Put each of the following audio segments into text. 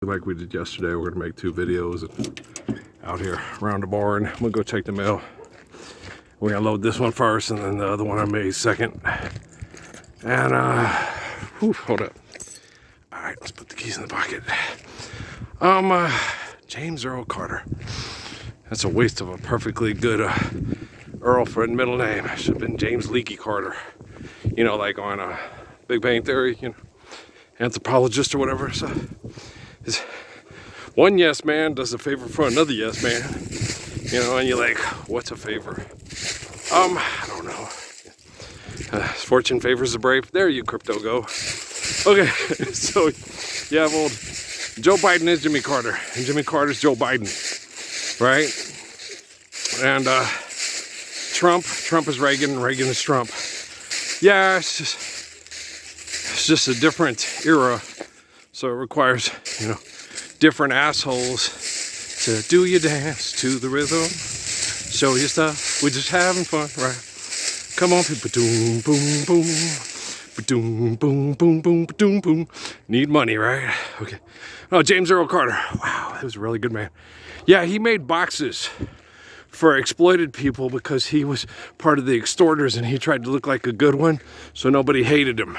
Like we did yesterday, we're gonna make 2 videos out here around the barn. I'm gonna go check the mail. We're gonna load this one first and then the other one I made second. And hold up. All right, let's put the keys in the pocket. James Earl Carter. That's a waste of a perfectly good Earl for a middle name. Should have been James Leakey Carter. You know, like on Big Bang Theory, you know, anthropologist or whatever. So one yes man does a favor for another yes man, you know, and you're like, what's a favor? I don't know. Fortune favors the brave. There you crypto go. Okay, so you have old Joe Biden is Jimmy Carter, and Jimmy Carter's Joe Biden, right? And Trump is Reagan, and Reagan is Trump. Yeah, it's just a different era, so it requires, you know, different assholes to do your dance to the rhythm, show your stuff. We're just having fun, right? Come on, people, boom, boom, boom, boom, boom, boom, boom, boom, boom. Need money, right? Okay. Oh, James Earl Carter. Wow, that was a really good man. Yeah, he made boxes for exploited people because he was part of the extorters and he tried to look like a good one, so nobody hated him.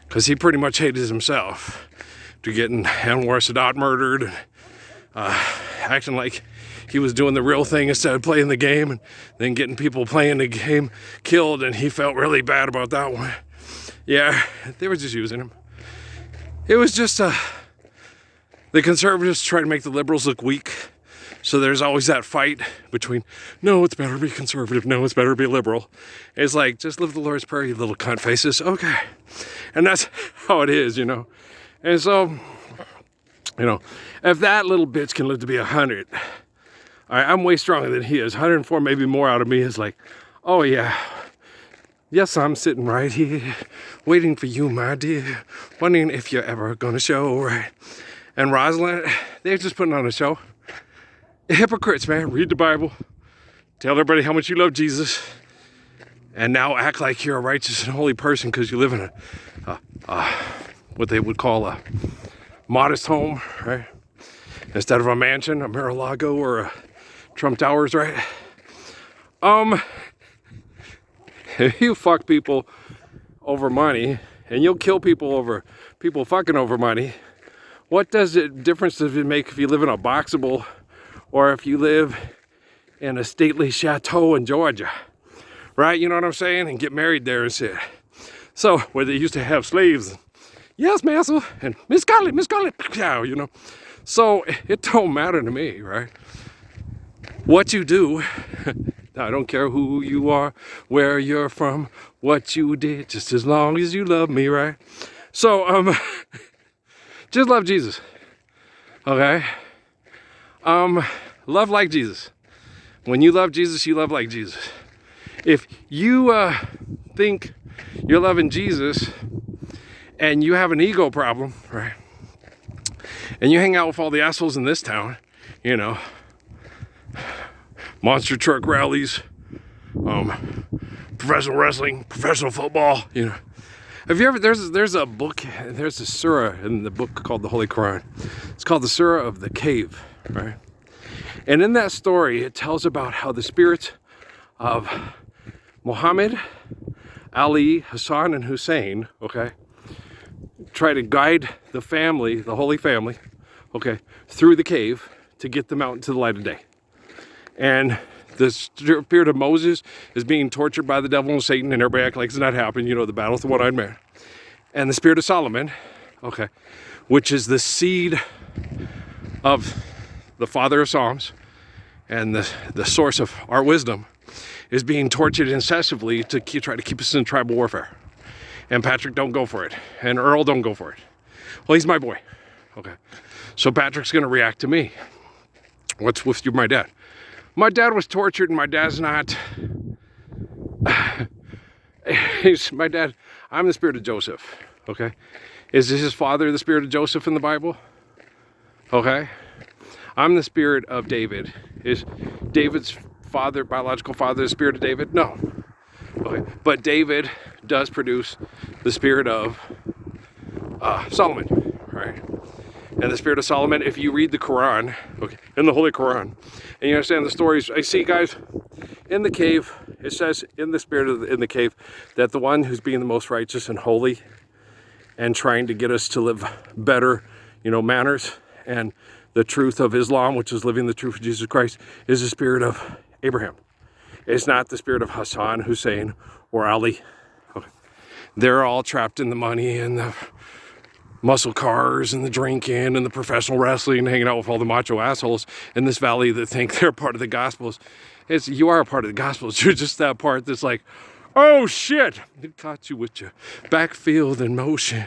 Because he pretty much hated himself. To getting Anwar Sadat murdered, acting like he was doing the real thing instead of playing the game, and then getting people playing the game killed, and he felt really bad about that one. Yeah, they were just using him. It was just the conservatives try to make the liberals look weak, so there's always that fight between, no, it's better to be conservative, no, it's better to be liberal. It's like, just live the Lord's Prayer, you little cunt faces. Okay, and that's how it is, you know. And so, you know, if that little bitch can live to be 100, I'm way stronger than he is. 104, maybe more out of me is like, oh yeah, yes, I'm sitting right here, waiting for you, my dear, wondering if you're ever gonna show, right? And Rosalind, they're just putting on a show. Hypocrites, man. Read the Bible, tell everybody how much you love Jesus, and now act like you're a righteous and holy person because you live in what they would call a modest home, right? Instead of a mansion, a Mar-a-Lago, or a Trump Towers, right? You fuck people over money, and you'll kill people over people fucking over money. What difference does it make if you live in a boxable or if you live in a stately chateau in Georgia, right? You know what I'm saying? And get married there and shit. So, where they used to have slaves, yes, master, and Miss Scarlet, you know. So it don't matter to me, right? What you do, I don't care who you are, where you're from, what you did, just as long as you love me, right? So, just love Jesus, okay? Love like Jesus. When you love Jesus, you love like Jesus. If you think you're loving Jesus and you have an ego problem, right? And you hang out with all the assholes in this town, you know, monster truck rallies, professional wrestling, professional football, you know. Have you ever, there's a book, there's a surah in the book called the Holy Quran. It's called the Surah of the Cave, right? And in that story, it tells about how the spirits of Muhammad, Ali, Hassan, and Hussein, okay, try to guide the family, the Holy Family, okay, through the cave to get them out into the light of day. And the spirit of Moses is being tortured by the devil and Satan, and everybody acts like it's not happening, you know, the battle with the one-eyed man. And the spirit of Solomon, okay, which is the seed of the father of Psalms and the source of our wisdom, is being tortured incessantly to try to keep us in tribal warfare. And Patrick don't go for it. And Earl don't go for it. Well, he's my boy. Okay. So Patrick's going to react to me. What's with you, my dad? My dad was tortured and my dad's not. My dad, I'm the spirit of Joseph. Okay. Is his father the spirit of Joseph in the Bible? Okay. I'm the spirit of David. Is David's father, biological father, the spirit of David? No. Okay. But David does produce the spirit of Solomon, right? and the spirit of Solomon. If you read the Quran, okay, in the Holy Quran, and you understand the stories, I see, guys, in the cave, it says in the spirit of in the cave that the one who's being the most righteous and holy and trying to get us to live better, manners, and the truth of Islam, which is living the truth of Jesus Christ, is the spirit of Abraham. It's not the spirit of Hassan, Hussein, or Ali. Okay. They're all trapped in the money and the muscle cars and the drinking and the professional wrestling and hanging out with all the macho assholes in this valley that think they're part of the Gospels. You are a part of the Gospels. You're just that part that's like, oh shit, it caught you with your backfield in motion.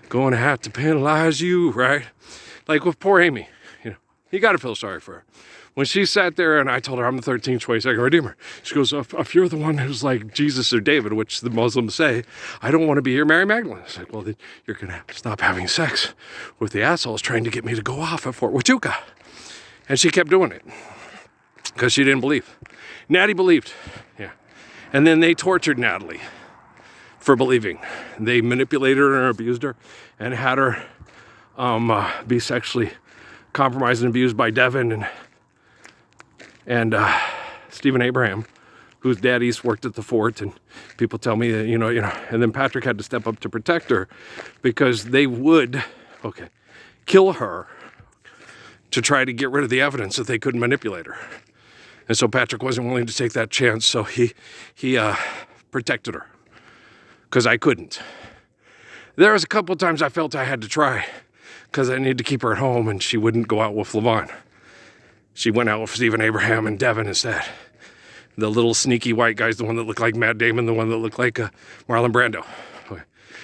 Going to have to penalize you, right? Like with poor Amy, you got to feel sorry for her. When she sat there and I told her I'm the 13th 22nd Redeemer, she goes, if you're the one who's like Jesus or David, which the Muslims say, I don't want to be your Mary Magdalene. It's like, well, then you're going to have to stop having sex with the assholes trying to get me to go off at Fort Huachuca. And she kept doing it because she didn't believe. Natty believed, yeah. And then they tortured Natalie for believing. They manipulated her and abused her and had her be sexually compromised and abused by Devin and Stephen Abraham, whose daddies worked at the fort, and people tell me that, and then Patrick had to step up to protect her because they would, kill her to try to get rid of the evidence that they couldn't manipulate her. And so Patrick wasn't willing to take that chance, so he protected her because I couldn't. There was a couple of times I felt I had to try because I needed to keep her at home, and she wouldn't go out with Levon. She went out with Stephen Abraham and Devin instead. The little sneaky white guy's the one that looked like Matt Damon, the one that looked like Marlon Brando. Okay.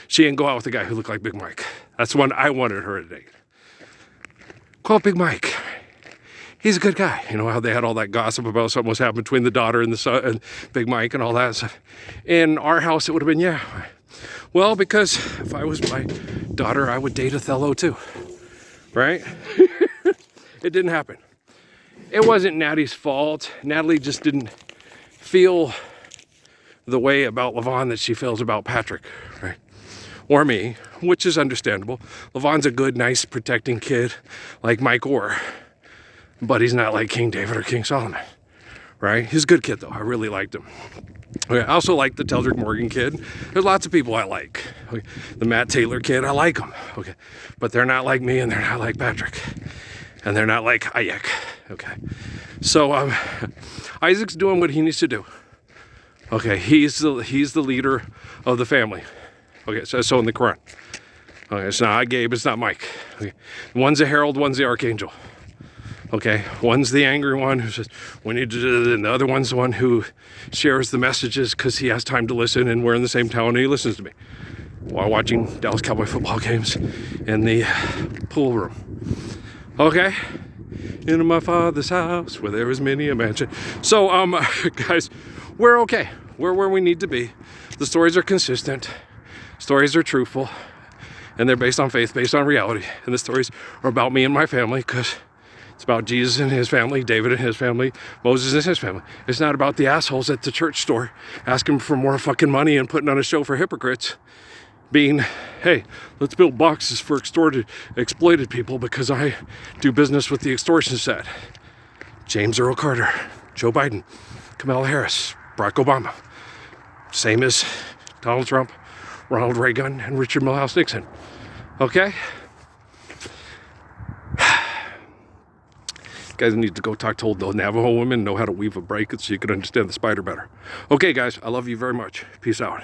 She didn't go out with the guy who looked like Big Mike. That's the one I wanted her to date. Call Big Mike. He's a good guy. You know how they had all that gossip about something was happening between the daughter and the son and Big Mike and all that stuff. In our house, it would have been, yeah. Well, because if I was my daughter, I would date Othello too, right? It didn't happen. It wasn't Natty's fault. Natalie just didn't feel the way about Levon that she feels about Patrick, right? Or me, which is understandable. Levon's a good, nice, protecting kid like Mike Orr, but he's not like King David or King Solomon, right? He's a good kid though. I really liked him. Okay, I also like the Teldrick Morgan kid. There's lots of people I like. Okay, the Matt Taylor kid, I like them. Okay, but they're not like me and they're not like Patrick. And they're not like Hayek, okay? So Isaac's doing what he needs to do. Okay, he's the leader of the family. Okay, so in the Quran. Okay, it's not Gabe, it's not Mike. Okay, one's a herald, one's the archangel. Okay, one's the angry one who says, we need to do it, and the other one's the one who shares the messages because he has time to listen and we're in the same town and he listens to me while watching Dallas Cowboy football games in the pool room. Okay, in my father's house where there is many a mansion. So, guys, we're okay. We're where we need to be. The stories are consistent. Stories are truthful. And they're based on faith, based on reality. And the stories are about me and my family because it's about Jesus and his family, David and his family, Moses and his family. It's not about the assholes at the church store asking for more fucking money and putting on a show for hypocrites. Being, hey, let's build boxes for exploited people because I do business with the extortion set. James Earl Carter, Joe Biden, Kamala Harris, Barack Obama. Same as Donald Trump, Ronald Reagan, and Richard Milhouse Nixon. Okay? Guys need to go talk to the Navajo women, know how to weave a blanket so you can understand the spider better. Okay, guys, I love you very much. Peace out.